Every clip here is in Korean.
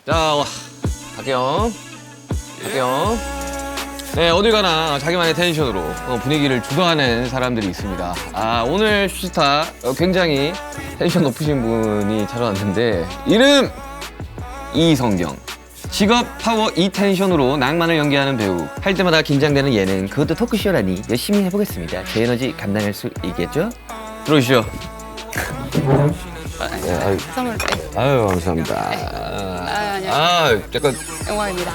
자, 박경. 네, 어딜 가나 자기만의 텐션으로 분위기를 주도하는 사람들이 있습니다. 오늘 슈스타 굉장히 텐션 높으신 분이 찾아왔는데 이름 이성경. 직업 파워 이 텐션으로 낭만을 연기하는 배우. 할 때마다 긴장되는 예능, 그것도 토크쇼라니 열심히 해보겠습니다. 제 에너지 감당할 수 있겠죠? 들어오시죠. 선물 네. 아유, 감사합니다. 안녕. 약간 영광입니다.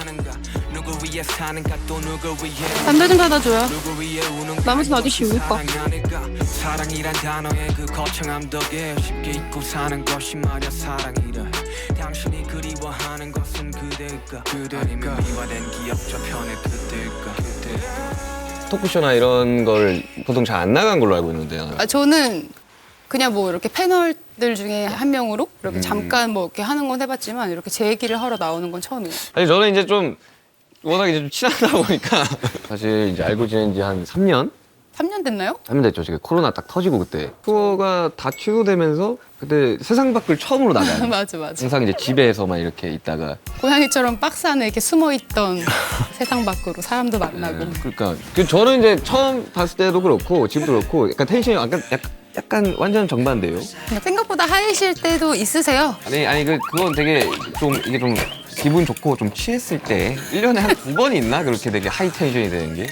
담배 좀 사다 줘요. 나머지는 아저씨 울까? 사랑이란 단어의 그 거창함 덕에 쉽게 잊고 사는 것이 말야 사랑이라. 당신이 그리워하는 것은 그대일까 아니면 미화된 기억 저편의 그대일까. 토크쇼나 이런 걸 보통 잘 안 나간 걸로 알고 있는데요. 저는 그냥 뭐 이렇게 패널들 중에 한 명으로 이렇게 잠깐 뭐 이렇게 하는 건 해봤지만 이렇게 제 얘기를 하러 나오는 건 처음이에요. 아니, 저는 이제 좀 워낙 이제 좀 친하다 보니까 사실 이제 알고 지낸 지 한 3년? 3년 됐나요? 3년 됐죠. 지금 코로나 딱 터지고 그때. 투어가 다 취소되면서 그때 세상 밖을 처음으로 나가요. 맞아. 항상 이제 집에서만 이렇게 있다가. 고양이처럼 박스 안에 이렇게 숨어있던 세상 밖으로 사람도 만나고. 그러니까 저는 이제 처음 봤을 때도 그렇고 지금도 그렇고 약간 텐션이 약간 완전 정반대예요. 생각보다 하이실 때도 있으세요? 아니 그건 되게 좀 이게 좀 기분 좋고 좀 취했을 때 1년에 한 2번 있나? 그렇게 되게 하이 텐션이 되는 게.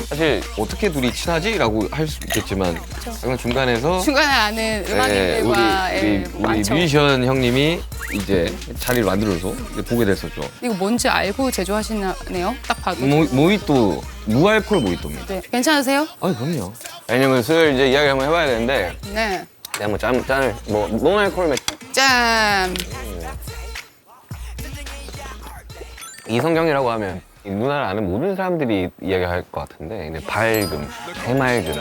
사실 어떻게 둘이 친하지? 라고 할 수 있겠지만 약간 중간에 아는 음악인들과의 우리 많죠. 뮤지션 형님이 이제 자리를 만들어서 이제 보게 됐었죠. 이거 뭔지 알고 제조하시네요. 딱 봐도. 모히또 무알콜 모히또입니다. 네. 괜찮으세요? 그럼요. 왜냐면 슬 이제 이야기 한번 해봐야 되는데 네. 내가 뭐 짠을 뭐 노알콜 맥주. 짠. 이성경이라고 하면 이 누나를 아는 모든 사람들이 이야기할 것 같은데 근데 밝음, 해맑음,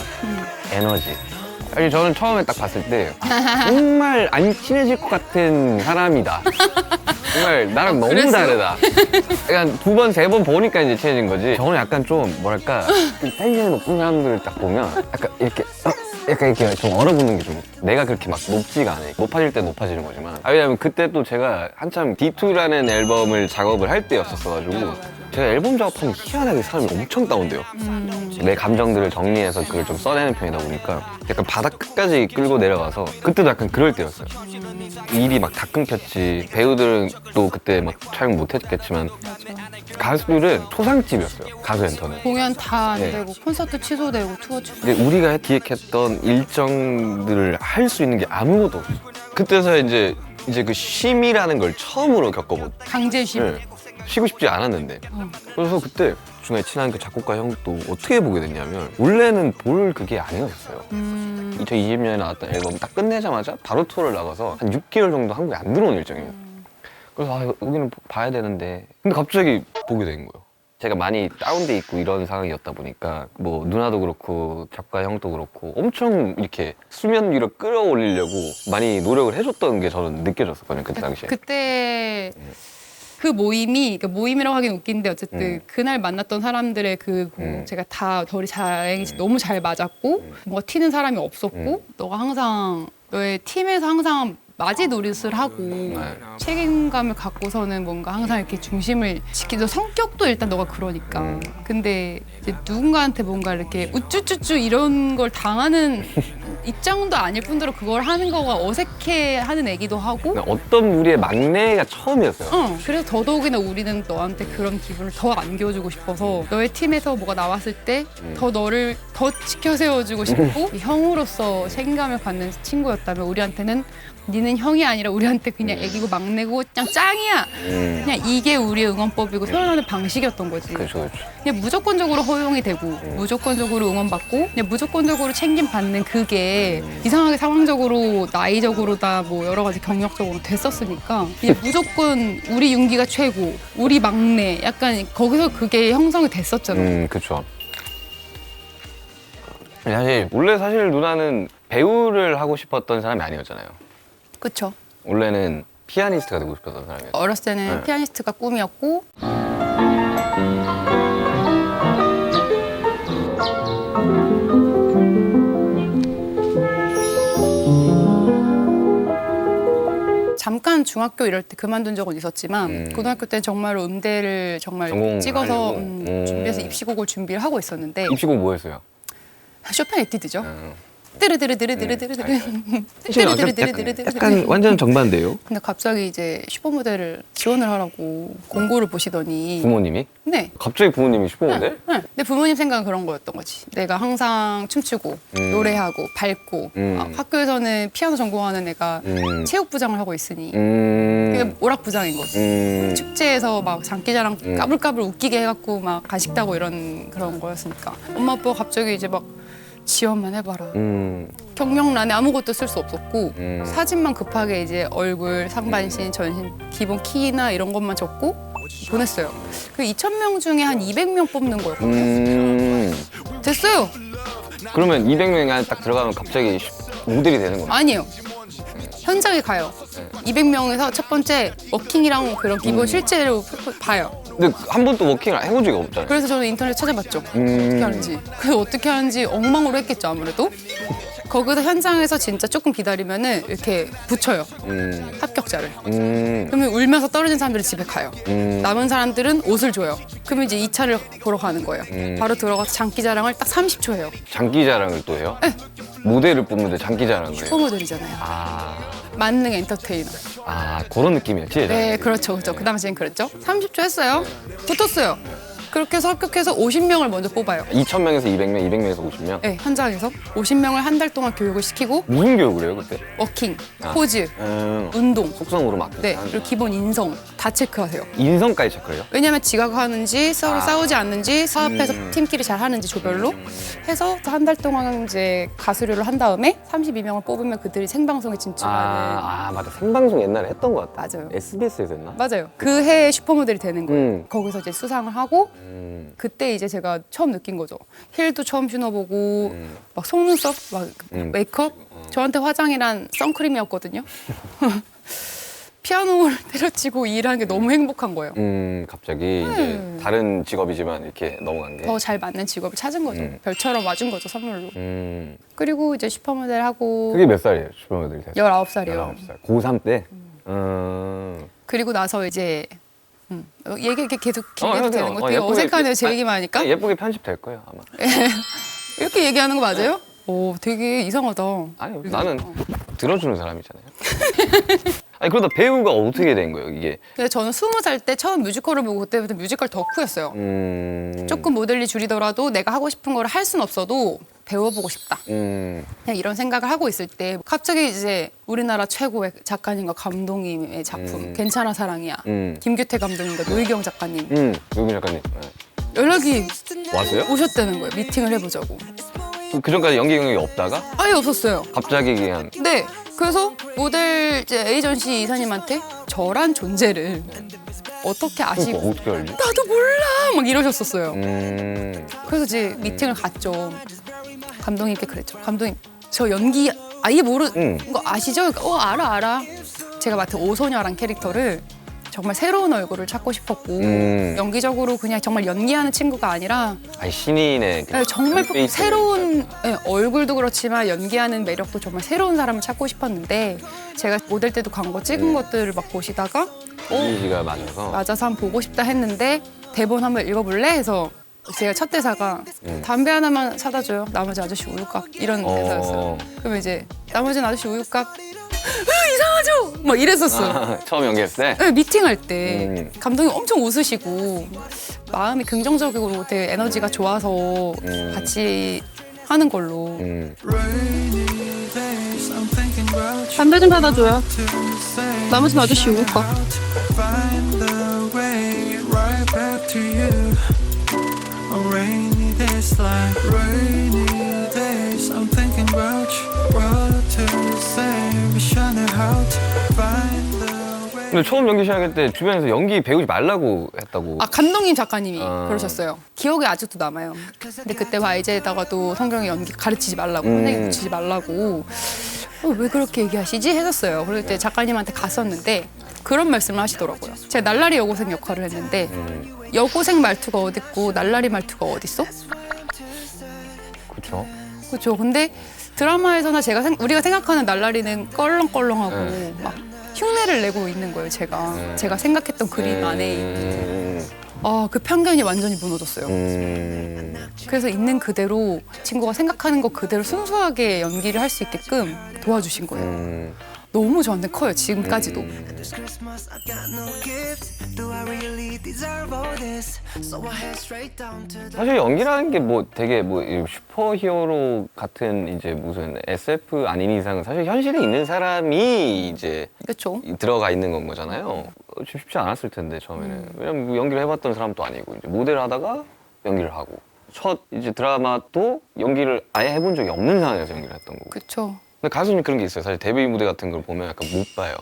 에너지. 사실 저는 처음에 딱 봤을 때 정말 안 친해질 것 같은 사람이다. 정말 나랑 너무 그랬어요? 다르다. 약간 2번, 3번 보니까 이제 친해진 거지. 저는 약간 좀 뭐랄까 텐션이 높은 사람들을 딱 보면 약간 이렇게 좀 얼어붙는 게 좀 내가 그렇게 막 높지가 않아요. 높아질 때 높아지는 거지만. 왜냐면 그때 또 제가 한참 D2라는 앨범을 작업을 할 때였었어가지고 제가 앨범 작업하면 희한하게 사람이 엄청 다운돼요. 내 감정들을 정리해서 그걸 좀 써내는 편이다 보니까 약간 바닥 끝까지 끌고 내려가서 그때도 약간 그럴 때였어요. 일이 막 다 끊겼지. 배우들은 또 그때 막 촬영 못 했겠지만 가수들은 초상집이었어요. 가수 엔터는. 공연 다 안 네. 되고 콘서트 취소되고 투어 취소. 근데 우리가 기획했던 일정들을 할 수 있는 게 아무것도 없어요. 그때서 이제 그 쉼이라는 걸 처음으로 겪어본. 강제심. 네. 쉬고 싶지 않았는데. 그래서 그때 중에 친한 그 작곡가 형도 어떻게 보게 됐냐면 원래는 볼 그게 아니었어요. 2020년에 나왔던 앨범 딱 끝내자마자 바로 투어를 나가서 한 6개월 정도 한국에 안 들어온 일정이에요. 그래서 여기는 봐야 되는데 근데 갑자기 보게 된 거예요. 제가 많이 다운돼 있고 이런 상황이었다 보니까 뭐 누나도 그렇고 작가 형도 그렇고 엄청 이렇게 수면 위로 끌어올리려고 많이 노력을 해줬던 게 저는 느껴졌었거든요. 그때 당시에. 그때 그 모임이 그러니까 모임이라고 하긴 웃긴데 어쨌든 그날 만났던 사람들의 제가 다 결이 다행히 너무 잘 맞았고 뭔가 튀는 사람이 없었고 너가 항상 너의 팀에서 항상 맞이 노릇을 하고 책임감을 갖고서는 뭔가 항상 이렇게 중심을 지키죠. 성격도 일단 너가 그러니까. 근데 이제 누군가한테 뭔가 이렇게 우쭈쭈쭈 이런 걸 당하는 입장도 아닐 뿐더러 그걸 하는 거가 어색해하는 애기도 하고. 어떤 우리의 막내가 처음이었어요. 그래서 더더욱이나 우리는 너한테 그런 기분을 더 안겨주고 싶어서 너의 팀에서 뭐가 나왔을 때 더 너를 더 지켜 세워주고 싶고 형으로서 책임감을 갖는 친구였다면 우리한테는 니는 형이 아니라 우리한테 그냥 애기고 막내고 그냥 짱이야. 그냥 이게 우리의 응원법이고 표현하는 방식이었던 거지. 그렇죠. 그냥 무조건적으로 허용이 되고 무조건적으로 응원받고 그냥 무조건적으로 챙김받는 그게 이상하게 상황적으로 나이적으로다 뭐 여러 가지 경력적으로 됐었으니까 그냥 무조건 우리 윤기가 최고 우리 막내 약간 거기서 그게 형성이 됐었잖아. 그렇죠. 사실 누나는 배우를 하고 싶었던 사람이 아니었잖아요. 그쵸. 원래는 피아니스트가 되고 싶었던 사람이었어요. 어렸을 때는 피아니스트가 꿈이었고 중학교 이럴 때 그만둔 적은 있었지만 고등학교 때는 정말로 음대를 정말 전공을 찍어서 하려고? 준비해서 입시곡을 준비를 하고 있었는데 입시곡 뭐 했어요? 쇼팽 에뛰드죠. 어. 뜨르르르르르르르르 약간 완전 정반대요. 근데 갑자기 이제 슈퍼모델을 지원을 하라고 공고를 보시더니 부모님이? 네. 갑자기 부모님이 슈퍼모델? 네. 근데 부모님 생각은 그런 거였던 거지. 내가 항상 춤추고 노래하고 밟고 학교에서는 피아노 전공하는 애가 체육부장을 하고 있으니 그게 오락부장인 거지. 축제에서 막 장기자랑 까불까불 웃기게 해갖고 막 간식 따고 이런 그런 거였으니까 엄마 아빠가 갑자기 이제 막 지원만 해봐라. 경력란에 아무것도 쓸 수 없었고 사진만 급하게 이제 얼굴, 상반신, 전신, 기본 키나 이런 것만 적고 보냈어요. 그 2,000명 중에 한 200명 뽑는 거였거든요. 됐어요. 그러면 200명이 안에 딱 들어가면 갑자기 모델이 되는 거예요? 아니에요. 현장에 가요. 200명에서 첫 번째 워킹이랑 그런 기본 실제로 봐요. 근데 한 번도 워킹을 해본 적이 없잖아요. 그래서 저는 인터넷 찾아봤죠. 어떻게 하는지. 그래서 어떻게 하는지 엉망으로 했겠죠, 아무래도. 거기서 현장에서 진짜 조금 기다리면은 이렇게 붙여요. 합격자를. 그러면 울면서 떨어진 사람들이 집에 가요. 남은 사람들은 옷을 줘요. 그러면 이제 2차를 보러 가는 거예요. 바로 들어가서 장기자랑을 딱 30초 해요. 장기자랑을 또 해요? 네. 모델을 뽑는데 장기자랑을 해요? 슈퍼모델이잖아요. 만능 엔터테이너. 그런 느낌이었지? 네, 그렇죠. 그 당시엔 그랬죠. 30초 했어요. 붙었어요. 그렇게 해서 합격해서 50명을 먼저 뽑아요. 2,000명에서 200명, 200명에서 50명? 네, 현장에서 50명을 한 달 동안 교육을 시키고 무슨 교육을 해요, 그때? 워킹, 포즈, 음, 운동, 속성으로 맡겨서 네, 하는 그리고 기본 인성 다 체크하세요. 인성까지 체크해요? 왜냐면 지각하는지 서로 싸우지 않는지 사업해서 팀끼리 잘 하는지 조별로 해서 한 달 동안 이제 가수료를 한 다음에 32명을 뽑으면 그들이 생방송에 진출하는 맞아. 생방송 옛날에 했던 것 같아. 맞아요. SBS에서 했나? 맞아요. 그 해에 슈퍼모델이 되는 거예요. 음. 거기서 이제 수상을 하고 그때 이제 제가 처음 느낀 거죠. 힐도 처음 신어보고 막 속눈썹, 막 메이크업. 저한테 화장이란 선크림이었거든요. 피아노를 때려치고 일하는 게 너무 행복한 거예요. 갑자기 이제 다른 직업이지만 이렇게 넘어간 게. 더 잘 맞는 직업을 찾은 거죠. 별처럼 와준 거죠, 선물로. 음. 그리고 이제 슈퍼모델 하고 그게 몇 살이에요, 슈퍼모델이 됐어요? 19살이요. 19살. 고3 때? 그리고 나서 이제 얘기 계속 해도 기대도 돼요. 되는 거 되게 어색하네요. 제 얘기만 하니까. 예쁘게 편집될 거예요, 아마. 이렇게 얘기하는 거 맞아요? 오, 되게 이상하다. 아니, 나는 들어주는 사람이잖아요. 아니, 그러다 배우가 어떻게 된 거예요, 이게? 근데 저는 20살 때 처음 뮤지컬을 보고 그때부터 뮤지컬 덕후였어요. 조금 모델리 줄이더라도 내가 하고 싶은 걸 할 순 없어도 배워보고 싶다. 그냥 이런 생각을 하고 있을 때 갑자기 이제 우리나라 최고의 작가님과 감독님의 작품 괜찮아 사랑이야. 김규태 감독님과 노희경 작가님 노희경 작가님. 네. 연락이 왔어요? 오셨다는 거예요. 미팅을 해보자고. 그 전까지 연기 경력이 없다가 아예 없었어요. 갑자기 그냥 네. 그래서 모델 이제 에이전시 이사님한테 저란 존재를 어떻게 아시고 어떻게 알지? 나도 몰라 막 이러셨었어요. 그래서 이제 미팅을 갔죠. 감독님께 그랬죠. 감독님 저 연기 아예 모르는 거 아시죠? 그러니까 알아. 제가 맡은 오소녀란 캐릭터를 정말 새로운 얼굴을 찾고 싶었고 연기적으로 그냥 정말 연기하는 친구가 아니라 아니, 신인의 네, 정말 페이스 새로운 네, 얼굴도 그렇지만 연기하는 매력도 정말 새로운 사람을 찾고 싶었는데 제가 모델 때도 광고 찍은 것들을 막 보시다가 이미지가 맞아서 맞아서 한번 보고 싶다 했는데 대본 한번 읽어볼래? 해서 제가 첫 대사가 담배 하나만 사다 줘요. 나머지 아저씨 우유값 이런 대사였어요. 그러면 이제 나머지는 아저씨 우유값 이상하죠? 막 이랬었어요. 처음 연기했을 때? 네, 미팅할 때 감독님 엄청 웃으시고 마음이 긍정적이고 되게 에너지가 좋아서 같이 하는 걸로 담배 좀 사다 줘요. 나머지는 아저씨 우유값. Rainy days like rainy days I'm thinking about you What to say 미션을 how to find the way 근데 처음 연기 시작할 때 주변에서 연기 배우지 말라고 했다고. 아 감독님 작가님이 그러셨어요. 기억에 아직도 남아요. 근데 그때 YG에다가도 성경이 연기 가르치지 말라고 선생님 붙이지 말라고 왜 그렇게 얘기하시지 했었어요. 그럴 때 작가님한테 갔었는데 그런 말씀을 하시더라고요. 제가 날라리 여고생 역할을 했는데 여고생 말투가 어딨고 날라리 말투가 어딨어? 그렇죠. 그렇죠. 근데 드라마에서나 우리가 생각하는 날라리는 껄렁껄렁하고 막 흉내를 내고 있는 거예요, 제가. 제가 생각했던 그림 안에. 그 편견이 완전히 무너졌어요. 그래서 있는 그대로 친구가 생각하는 거 그대로 순수하게 연기를 할 수 있게끔 도와주신 거예요. 너무 저한테 커요, 지금까지도. 사실 연기라는 게 뭐 되게 뭐 슈퍼히어로 같은 이제 무슨 SF 아닌 이상은 사실 현실에 있는 사람이 이제 그렇죠. 들어가 있는 건 거잖아요. 쉽지 않았을 텐데 처음에는. 왜냐면 뭐 연기를 해봤던 사람도 아니고 이제 모델을 하다가 연기를 하고 첫 이제 드라마도 연기를 아예 해본 적이 없는 상황에서 연기를 했던 거고. 그렇죠. 근데 가수는 그런 게 있어요. 사실 데뷔 무대 같은 걸 보면 약간 못 봐요.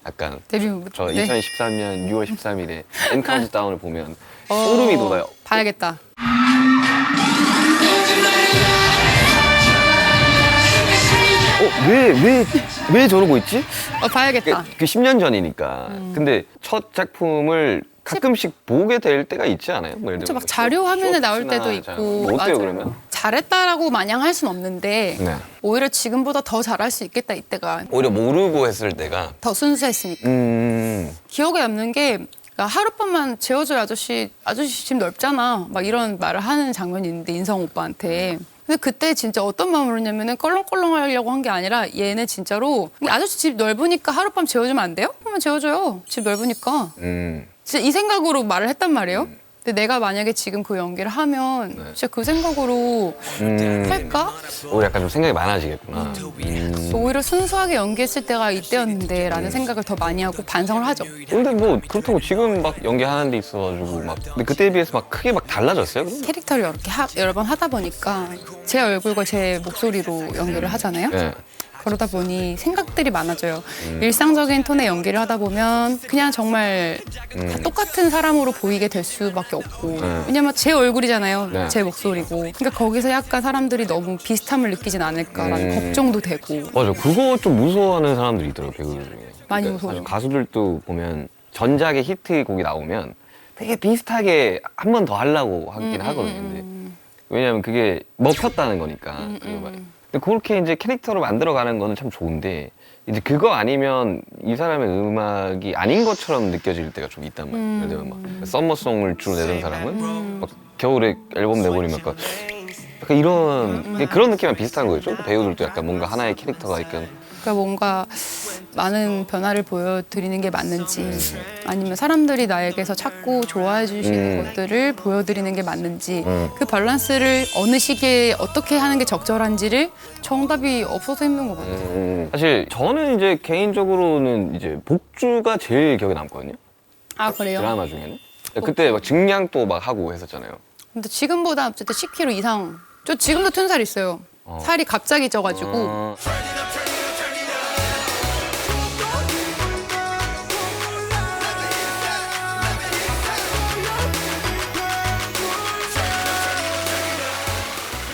약간 데뷔 저 네. 2013년 6월 13일에 엔카운트다운을 보면 소름이 돋아요. 봐야겠다. 왜 저러고 있지? 봐야겠다. 그 10년 전이니까. 근데 첫 작품을 가끔씩 보게 될 때가 있지 않아요? 뭐 예를 그렇죠. 들면 막 자료 화면에 나올 때도 쇼츠나 있고. 뭐 어때요 맞아요. 그러면? 잘했다라고 마냥 할 순 없는데 네. 오히려 지금보다 더 잘할 수 있겠다 이때가 오히려 모르고 했을 때가 더 순수했으니까. 기억에 남는 게 하룻밤만 재워줘요 아저씨 집 넓잖아 막 이런 말을 하는 장면이 있는데 인성 오빠한테. 근데 그때 진짜 어떤 마음으로 했냐면은 껄렁껄렁 하려고 한 게 아니라 얘는 진짜로 아저씨 집 넓으니까 하룻밤 재워주면 안 돼요? 그러면 재워줘요. 집 넓으니까. 진짜 이 생각으로 말을 했단 말이에요. 근데 내가 만약에 지금 그 연기를 하면 진짜 그 생각으로 할까? 오히려 약간 좀 생각이 많아지겠구나. 오히려 순수하게 연기했을 때가 이때였는데 라는 생각을 더 많이 하고 반성을 하죠. 근데 뭐 그렇다고 지금 막 연기하는 데 있어가지고 막 근데 그때에 비해서 막 크게 막 달라졌어요? 그럼? 캐릭터를 이렇게 여러 번 하다 보니까 제 얼굴과 제 목소리로 연기를 하잖아요. 네. 그러다 보니 생각들이 많아져요. 일상적인 톤의 연기를 하다 보면 그냥 정말 다 똑같은 사람으로 보이게 될 수밖에 없고 왜냐면 제 얼굴이잖아요. 네. 제 목소리고. 그러니까 거기서 약간 사람들이 너무 비슷함을 느끼진 않을까라는 걱정도 되고. 맞아. 그거 좀 무서워하는 사람들이 있더라고요. 배우들 중에. 많이 그러니까 무서워요. 사실 가수들도 보면 전작의 히트곡이 나오면 되게 비슷하게 한 번 더 하려고 하긴 하거든요. 근데 왜냐면 그게 먹혔다는 거니까. 근데 그렇게 이제 캐릭터로 만들어가는 거는 참 좋은데 이제 그거 아니면 이 사람의 음악이 아닌 것처럼 느껴질 때가 좀 있단 말이에요. 예를 들면 막 썸머송을 주로 내던 사람은 막 겨울에 앨범 내버리면 약간 이런 그런 느낌이랑 비슷한 거죠. 배우들도 약간 뭔가 하나의 캐릭터가 있건. 그러니까 뭔가 많은 변화를 보여드리는 게 맞는지 아니면 사람들이 나에게서 찾고 좋아해 주시는 것들을 보여드리는 게 맞는지 그 밸런스를 어느 시기에 어떻게 하는 게 적절한지를 정답이 없어서 힘든 것 같아요. 사실 저는 이제 개인적으로는 이제 복주가 제일 기억에 남거든요. 아 그래요? 드라마 중에는. 그때 막 증량도 막 하고 했었잖아요. 근데 지금보다 어쨌든 10kg 이상 저 지금도 튼 살 있어요. 살이 갑자기 쪄가지고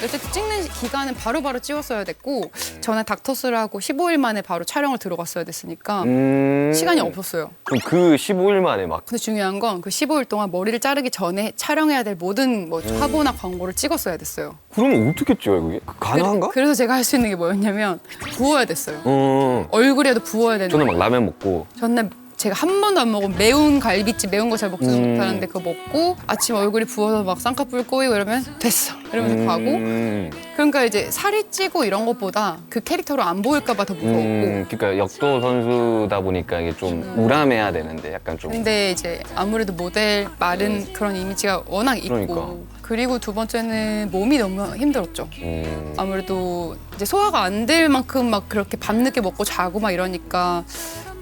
어쨌든 찍는 기간은 바로바로 찍었어야 됐고 저는 닥터스를 하고 15일 만에 바로 촬영을 들어갔어야 됐으니까 시간이 없었어요. 그럼 그 15일 만에 막 근데 중요한 건 그 15일 동안 머리를 자르기 전에 촬영해야 될 모든 뭐 화보나 광고를 찍었어야 됐어요. 그러면 어떻게 찍어요 그게? 가능한가? 그래서 제가 할 수 있는 게 뭐였냐면 부어야 됐어요. 얼굴에도 부어야 되는 저는 거예요. 막 라면 먹고 전날 제가 한 번도 안 먹은 매운 갈비찜 매운 거 잘 먹지도 못하는데 그거 먹고 아침 얼굴이 부어서 막 쌍꺼풀 꼬이고 이러면 됐어 이러면서 가고 그러니까 이제 살이 찌고 이런 것보다 그 캐릭터로 안 보일까 봐 더 무서웠고 그러니까 역도 선수다 보니까 이게 좀 우람해야 되는데 약간 좀 근데 이제 아무래도 모델 마른 그런 이미지가 워낙 있고 그러니까. 그리고 두 번째는 몸이 너무 힘들었죠. 아무래도 이제 소화가 안 될 만큼 막 그렇게 밤늦게 먹고 자고 막 이러니까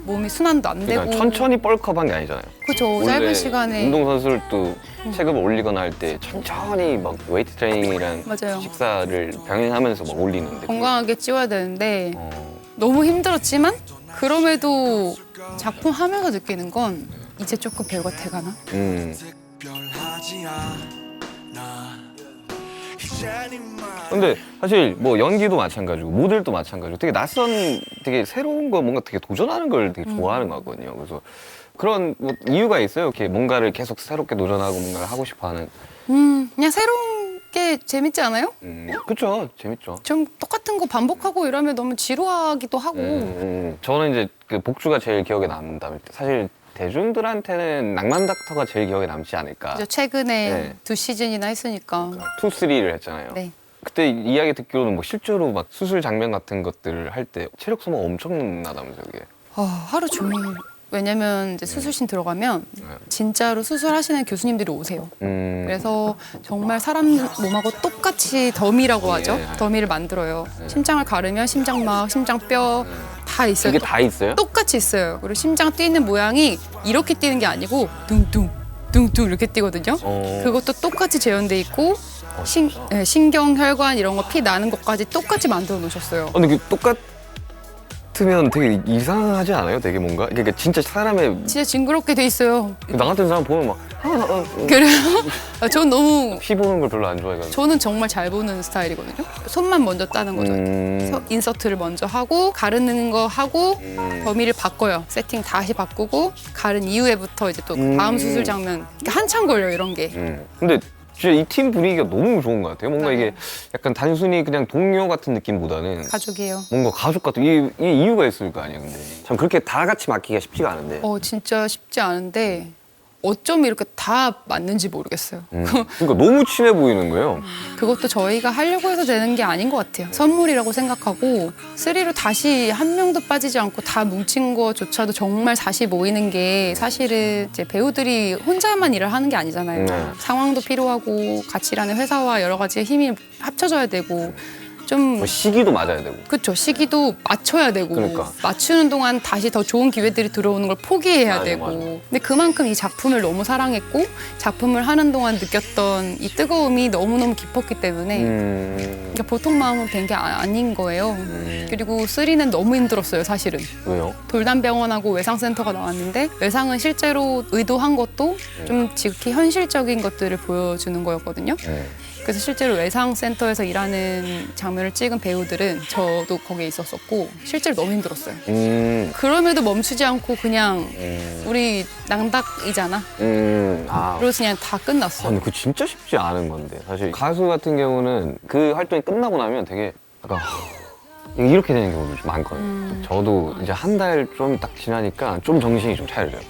몸이 순환도 안 되고 그러니까 천천히 뻘컵한 게 아니잖아요. 그죠 원래 짧은 시간에 운동선수들도 체급을 올리거나 할 때 천천히 막 웨이트 트레이닝이랑 맞아요. 식사를 병행하면서 막 올리는데 건강하게 찌워야 되는데 어, 너무 힘들었지만 그럼에도 작품 하면서 느끼는 건 이제 조금 배우가 돼가나? 특별하지 않아 이제는 근데 사실 뭐 연기도 마찬가지고 모델도 마찬가지고 되게 낯선 되게 새로운 거 뭔가 되게 도전하는 걸 되게 좋아하는 거거든요. 그래서 그런 뭐 이유가 있어요. 이렇게 뭔가를 계속 새롭게 도전하고 뭔가를 하고 싶어하는. 그냥 새로운 게 재밌지 않아요? 그쵸. 재밌죠. 좀 똑같은 거 반복하고 이러면 너무 지루하기도 하고. 저는 이제 그 복주가 제일 기억에 남다면 사실 대중들한테는 낭만 닥터가 제일 기억에 남지 않을까. 이제 최근에 네. 2시즌이나 했으니까. 2, 3를 했잖아요. 네. 그때 이야기 듣기로는 뭐 실제로 막 수술 장면 같은 것들을 할 때 체력 소모 엄청 나다면서 그게. 하루 종일. 왜냐면 이제 수술실 들어가면 진짜로 수술하시는 교수님들이 오세요. 그래서 정말 사람 몸하고 똑같이 더미라고 하죠. 예. 더미를 만들어요. 심장을 가르면 심장막, 심장뼈 다 있어요. 그게 다 있어요? 똑같이 있어요. 그리고 심장 뛰는 모양이 이렇게 뛰는 게 아니고 둥둥 둥둥 이렇게 뛰거든요. 그것도 똑같이 재현돼 있고 신경, 혈관 이런 거 피 나는 것까지 똑같이 만들어 놓으셨어요. 근데 그 똑같으면 되게 이상하지 않아요? 되게 뭔가? 그러니까 진짜 사람의 진짜 징그럽게 돼 있어요. 나 같은 사람 보면 막 그래요? 전 너무 피 보는 걸 별로 안 좋아해가지고. 저는 정말 잘 보는 스타일이거든요. 손만 먼저 따는 거죠. 인서트를 먼저 하고 가르는 거 하고 범위를 바꿔요. 세팅 다시 바꾸고 가른 이후에부터 이제 또 다음 수술 장면 한참 걸려요 이런 게. 근데 진짜 이 팀 분위기가 너무 좋은 것 같아요. 뭔가 네. 이게 약간 단순히 그냥 동료 같은 느낌보다는 가족이에요. 뭔가 가족 같은 이게 이유가 있을 거 아니에요. 근데 참 그렇게 다 같이 맡기기가 쉽지가 않은데. 진짜 쉽지 않은데 어쩜 이렇게 다 맞는지 모르겠어요. 그러니까 너무 친해 보이는 거예요. 그것도 저희가 하려고 해서 되는 게 아닌 것 같아요. 선물이라고 생각하고 3로 다시 한 명도 빠지지 않고 다 뭉친 거조차도 정말 다시 모이는 게 사실은 이제 배우들이 혼자만 일을 하는 게 아니잖아요. 네. 상황도 필요하고 같이 일하는 회사와 여러 가지 힘이 합쳐져야 되고 좀 뭐 시기도 맞아야 되고. 그렇죠. 시기도 맞춰야 되고 그러니까. 맞추는 동안 다시 더 좋은 기회들이 들어오는 걸 포기해야 맞아, 되고 맞아. 근데 그만큼 이 작품을 너무 사랑했고 작품을 하는 동안 느꼈던 이 뜨거움이 너무너무 깊었기 때문에 그러니까 보통 마음으로 된 게 아닌 거예요. 그리고 3는 너무 힘들었어요 사실은. 왜요? 돌담병원하고 외상센터가 나왔는데 외상은 실제로 의도한 것도 좀 지극히 현실적인 것들을 보여주는 거였거든요. 그래서 실제로 외상센터에서 일하는 장면을 찍은 배우들은 저도 거기에 있었었고 실제로 너무 힘들었어요. 그럼에도 멈추지 않고 그냥 우리 낭닥이잖아. 그래서 그냥 다 끝났어. 근데 그거 진짜 쉽지 않은 건데 사실 가수 같은 경우는 그 활동이 끝나고 나면 되게 약간 이렇게 되는 경우도 좀 많거든요. 저도 이제 한 달 좀 딱 지나니까 좀 정신이 좀 차려져요.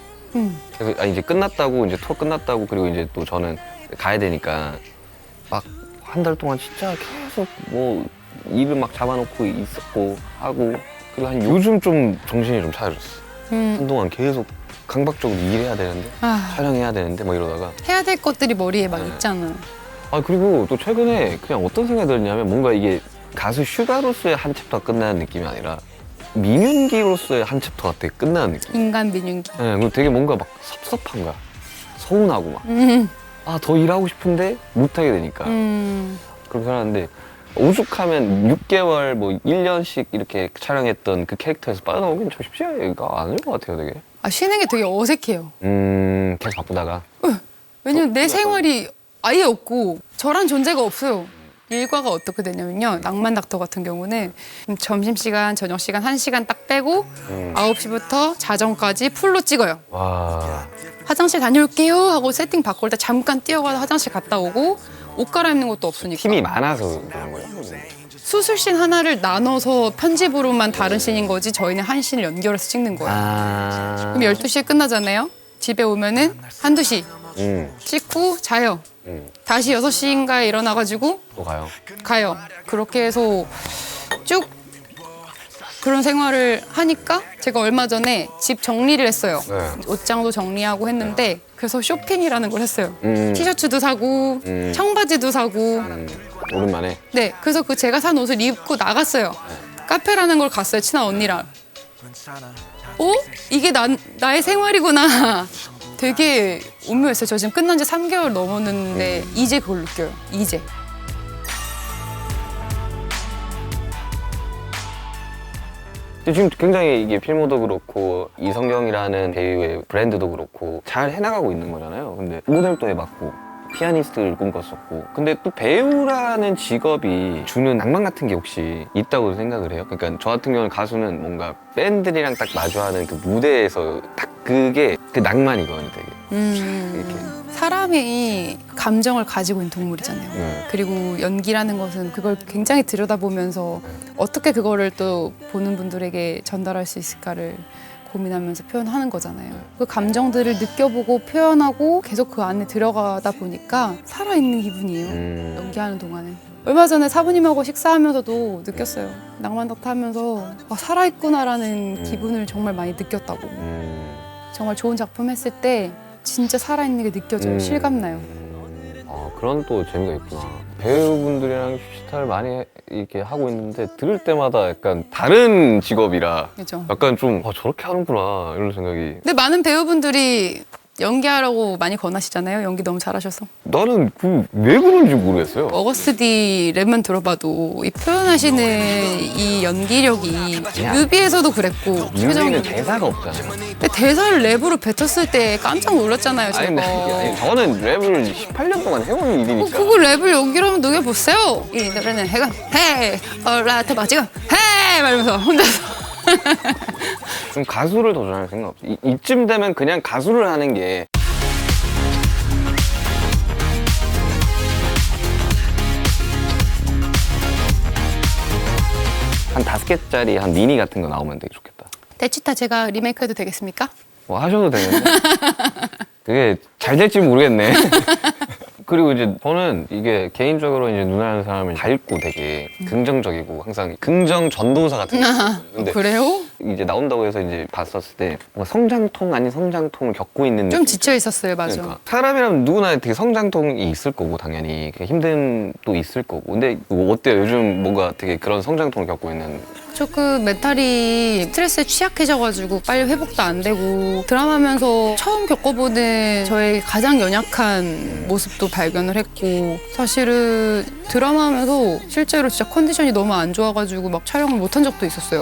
그래서 이제 끝났다고 이제 투어 끝났다고 그리고 이제 또 저는 가야 되니까 막 한 달 동안 진짜 계속 뭐 일을 막 잡아놓고 있었고 하고 그리고 한 요즘 좀 정신이 좀 차려졌어. 한동안 계속 강박적으로 일해야 되는데 촬영해야 되는데 막 이러다가 해야 될 것들이 머리에 막 있잖아. 그리고 또 최근에 그냥 어떤 생각이 들었냐면 뭔가 이게 가수 슈가로서의 한 챕터가 끝나는 느낌이 아니라 민윤기로서의 한 챕터가 되게 끝나는 느낌. 인간 민윤기. 네, 그리고 되게 뭔가 막 섭섭한 거야. 서운하고 막. 더 일하고 싶은데 못하게 되니까. 그렇게 살았는데 오죽하면 6개월 뭐 1년씩 이렇게 촬영했던 그 캐릭터에서 빠져나오긴 좀 쉽지가 않을 것 같아요, 되게. 쉬는 게 되게 어색해요. 계속 바쁘다가. 왜냐면 내 생활이 아예 없고 저란 존재가 없어요. 일과가 어떻게 되냐면요. 낭만 닥터 같은 경우는 점심시간, 저녁시간 1시간 딱 빼고 9시부터 자정까지 풀로 찍어요. 와. 화장실 다녀올게요 하고 세팅 바꿀 때 잠깐 뛰어가서 화장실 갔다 오고 옷 갈아입는 것도 없으니까. 팀이 많아서 그런 거예요. 수술씬 하나를 나눠서 편집으로만 다른 씬인 거지 저희는 한 씬을 연결해서 찍는 거예요. 그럼 12시에 끝나잖아요. 집에 오면은 1, 2시 찍고 자요. 다시 6시인가에 일어나가지고 또 가요. 그렇게 해서 쭉 그런 생활을 하니까 제가 얼마 전에 집 정리를 했어요. 네. 옷장도 정리하고 했는데 그래서 쇼핑이라는 걸 했어요. 티셔츠도 사고 청바지도 사고 오랜만에. 네, 그래서 그 제가 산 옷을 입고 나갔어요. 카페라는 걸 갔어요, 친한 언니랑. 이게 나의 생활이구나. 되게 오묘했어요. 저 지금 끝난 지 3개월 넘었는데 이제 그걸 느껴요. 이제. 근데 지금 굉장히 이게 필모도 그렇고 이성경이라는 배우의 브랜드도 그렇고 잘 해나가고 있는 거잖아요. 근데 모델도 해봤고 피아니스트를 꿈꿨었고 근데 또 배우라는 직업이 주는 낭만 같은 게 혹시 있다고 생각을 해요? 그러니까 저 같은 경우는 가수는 뭔가 팬들이랑 딱 마주하는 그 무대에서 딱 그게 그 낭만이거든요, 되게. 사람이 감정을 가지고 있는 동물이잖아요. 그리고 연기라는 것은 그걸 굉장히 들여다보면서 어떻게 그거를 또 보는 분들에게 전달할 수 있을까를 고민하면서 표현하는 거잖아요. 그 감정들을 느껴보고 표현하고 계속 그 안에 들어가다 보니까 살아있는 기분이에요. 연기하는 동안은. 얼마 전에 사부님하고 식사하면서도 느꼈어요. 낭만덕터 하면서 살아있구나라는 기분을 정말 많이 느꼈다고. 정말 좋은 작품 했을 때 진짜 살아있는 게 느껴져요. 실감나요. 그런 또 재미가 있구나. 배우분들이랑 휴식타를 많이 이렇게 하고 있는데 들을 때마다 약간 다른 직업이라 그죠? 약간 좀 저렇게 하는구나 이런 생각이. 근데 많은 배우분들이 연기하라고 많이 권하시잖아요. 연기 너무 잘하셔서. 나는 왜 그런지 모르겠어요. 어거스트 D 랩만 들어봐도 이 표현하시는 이 연기력이 뮤비에서도 그랬고 뮤비는 대사가 없잖아요. 근데 대사를 랩으로 뱉었을 때 깜짝 놀랐잖아요. 아니, 저거. 아니, 저는 랩을 18년 동안 해온 일이니까. 그걸 랩을 연기로 하면 녹여보세요. 이 노래는 해가 헤이 얼라트 마지금 헤이 말면서 혼자서 좀 가수를 도전할 생각 없어. 이쯤 되면 그냥 가수를 하는 게. 한 5개짜리 한 미니 같은 거 나오면 되게 좋겠다. 데치타 제가 리메이크해도 되겠습니까? 뭐 하셔도 되는데 그게 잘 될지 모르겠네. 그리고 이제 저는 이게 개인적으로 이제 누나라는 사람을 밝고 되게 긍정적이고 항상 긍정 전도사 같은 거. 근데 그래요? 이제 나온다고 해서 이제 봤었을 때 뭔가 성장통 아닌 성장통을 겪고 있는 좀 느낌. 지쳐 있었어요, 맞아. 그러니까 사람이라면 누구나 되게 성장통이 있을 거고 당연히 힘듦도 있을 거고. 근데 뭐 어때요? 요즘 뭔가 되게 그런 성장통을 겪고 있는. 조금 멘탈이 스트레스에 취약해져가지고 빨리 회복도 안 되고 드라마면서 처음 겪어보는 저의 가장 연약한 모습도 발견을 했고 사실은 드라마하면서 실제로 진짜 컨디션이 너무 안 좋아가지고 막 촬영을 못한 적도 있었어요.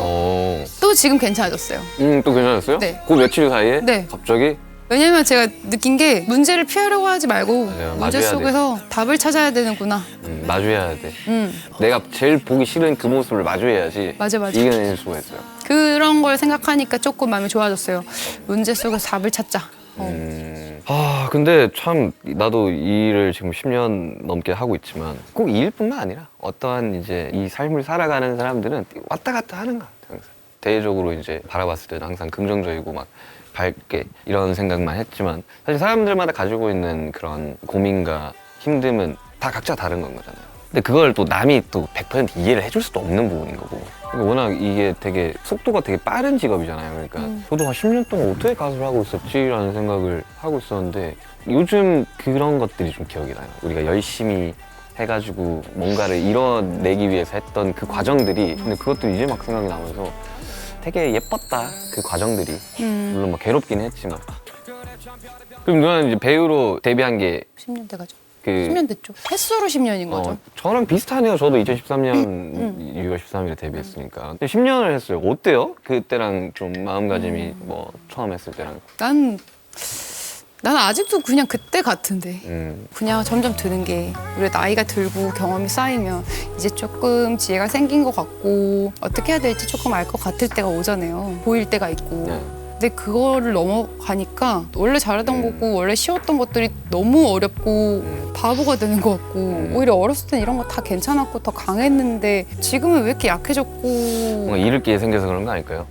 또 지금 괜찮아졌어요. 또 괜찮았어요? 네. 그 며칠 사이에? 네. 갑자기? 왜냐면 제가 느낀 게 문제를 피하려고 하지 말고 맞아요. 문제 마주해야 속에서 답을 찾아야 되는구나. 마주해야 돼. 내가 제일 보기 싫은 그 모습을 마주해야지 맞아. 이겨낼 수가 있어요. 그런 걸 생각하니까 조금 마음이 좋아졌어요. 문제 속에서 답을 찾자. 근데 참 나도 이 일을 지금 10년 넘게 하고 있지만 꼭 이 일뿐만 아니라 어떠한 이제 이 삶을 살아가는 사람들은 왔다 갔다 하는 것 같아요. 항상. 대외적으로 이제 바라봤을 때는 항상 긍정적이고 막 밝게 이런 생각만 했지만 사실 사람들마다 가지고 있는 그런 고민과 힘듦은 다 각자 다른 건 거잖아요. 근데 그걸 또 남이 또 100% 이해를 해줄 수도 없는 부분인 거고. 그러니까 워낙 이게 되게 속도가 되게 빠른 직업이잖아요. 그러니까 저도 한 10년 동안 어떻게 가수를 하고 있었지라는 생각을 하고 있었는데 요즘 그런 것들이 좀 기억이 나요. 우리가 열심히 해가지고 뭔가를 이뤄내기 위해서 했던 그 과정들이 근데 그것도 이제 막 생각이 나면서 되게 예뻤다 그 과정들이. 물론 막 괴롭긴 했지만. 그럼 누나는 이제 배우로 데뷔한 게 10년 돼가죠. 그 10년 됐죠. 횟수로 10년인 거죠. 저랑 비슷하네요. 저도 2013년 6월 13일에 데뷔했으니까. 근데 10년을 했어요. 어때요? 그때랑 좀 마음가짐이 뭐 처음 했을 때랑. 난 아직도 그냥 그때 같은데. 음. 그냥 점점 드는 게 우리가 나이가 들고 경험이 쌓이면 이제 조금 지혜가 생긴 것 같고 어떻게 해야 될지 조금 알 것 같을 때가 오잖아요. 보일 때가 있고. 네. 근데 그거를 넘어가니까 원래 잘하던 거고 원래 쉬웠던 것들이 너무 어렵고 바보가 되는 것 같고 오히려 어렸을 땐 이런 거 다 괜찮았고 더 강했는데 지금은 왜 이렇게 약해졌고 뭔가 잃을 게 생겨서 그런 거 아닐까요?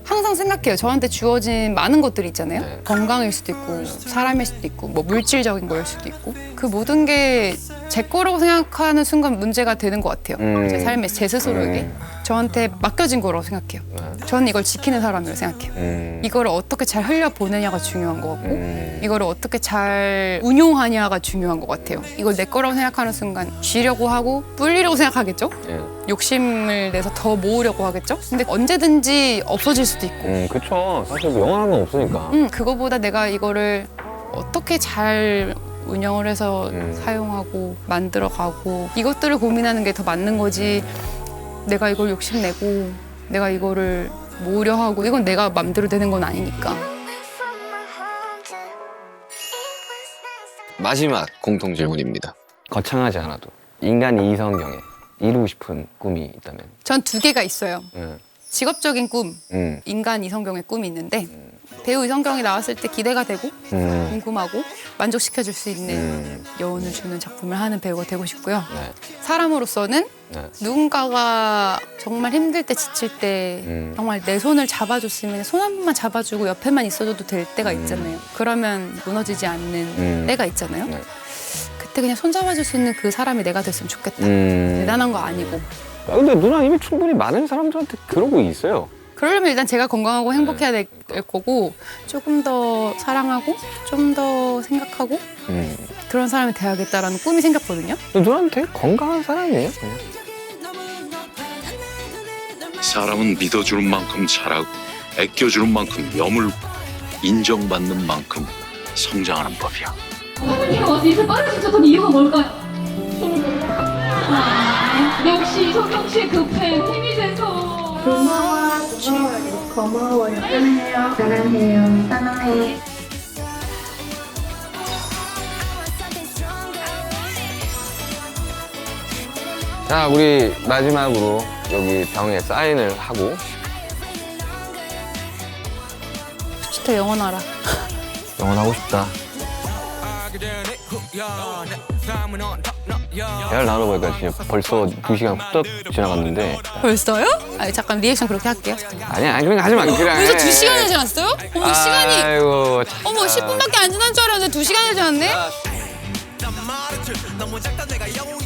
항상 생각해요. 저한테 주어진 많은 것들이 있잖아요. 네. 건강일 수도 있고 사람일 수도 있고 뭐 물질적인 거일 수도 있고 그 모든 게 제 거라고 생각하는 순간 문제가 되는 것 같아요. 제 삶에 제 스스로에게 저한테 맡겨진 거라고 생각해요. 저는 이걸 지키는 사람이라고 생각해요. 이거를 어떻게 잘 흘려보내냐가 중요한 것 같고 이거를 어떻게 잘 운용하냐가 중요한 것 같아요. 이걸 내 거라고 생각하는 순간 쥐려고 하고 뿔리려고 생각하겠죠? 예. 욕심을 내서 더 모으려고 하겠죠? 근데 언제든지 없어질 수도 있고 그쵸. 사실 뭐 영원한 건 없으니까. 그거보다 내가 이거를 어떻게 잘 운영을 해서 사용하고 만들어가고 이것들을 고민하는 게 더 맞는 거지 내가 이걸 욕심내고 내가 이거를 모으려 하고 이건 내가 맘대로 되는 건 아니니까. 마지막 공통 질문입니다. 거창하지 않아도 인간 이성경에 이루고 싶은 꿈이 있다면? 전 2개가 있어요. 예. 직업적인 꿈, 인간 이성경의 꿈이 있는데 배우 이성경이 나왔을 때 기대가 되고 궁금하고 만족시켜줄 수 있는 여운을 주는 작품을 하는 배우가 되고 싶고요. 네. 사람으로서는 네. 누군가가 정말 힘들 때 지칠 때 정말 내 손을 잡아줬으면 손 한 번만 잡아주고 옆에만 있어줘도 될 때가 있잖아요. 그러면 무너지지 않는 때가 있잖아요. 네. 그때 그냥 손 잡아줄 수 있는 그 사람이 내가 됐으면 좋겠다. 대단한 거 아니고. 아, 근데 누나 이미 충분히 많은 사람들한테 그러고 있어요. 그러려면 일단 제가 건강하고 행복해야 될 거고 조금 더 사랑하고 좀 더 생각하고 그런 사람이 돼야겠다라는 꿈이 생겼거든요. 누나한테 건강한 사람이에요. 그냥. 사람은 믿어주는 만큼 잘하고 아껴주는 만큼 여물고 인정받는 만큼 성장하는 법이야. 사모님 어디 이렇게 빠르시죠? 이유가 뭘까요? 역시 성경 씨의 그 팬 힘이 돼서. 고마워요. 사랑해요. 사랑해요. 사랑해. 자, 우리 마지막으로 여기 병에 사인을 하고 진짜 영원하라. 영원하고 싶다. 대화를 나눠보니까 진짜 벌써 2시간 훌쩍 지나갔는데 벌써요? 아니, 잠깐 리액션 그렇게 할게요. 아니야, 아니 그러니까 하지 마. 그냥 벌써 해. 2시간이 지났어요? 어머 시간이 아이고 참. 어머 10분밖에 안 지난 줄 알았는데 2시간이 지났네? 난 말했지 너무 작다 내가 영웅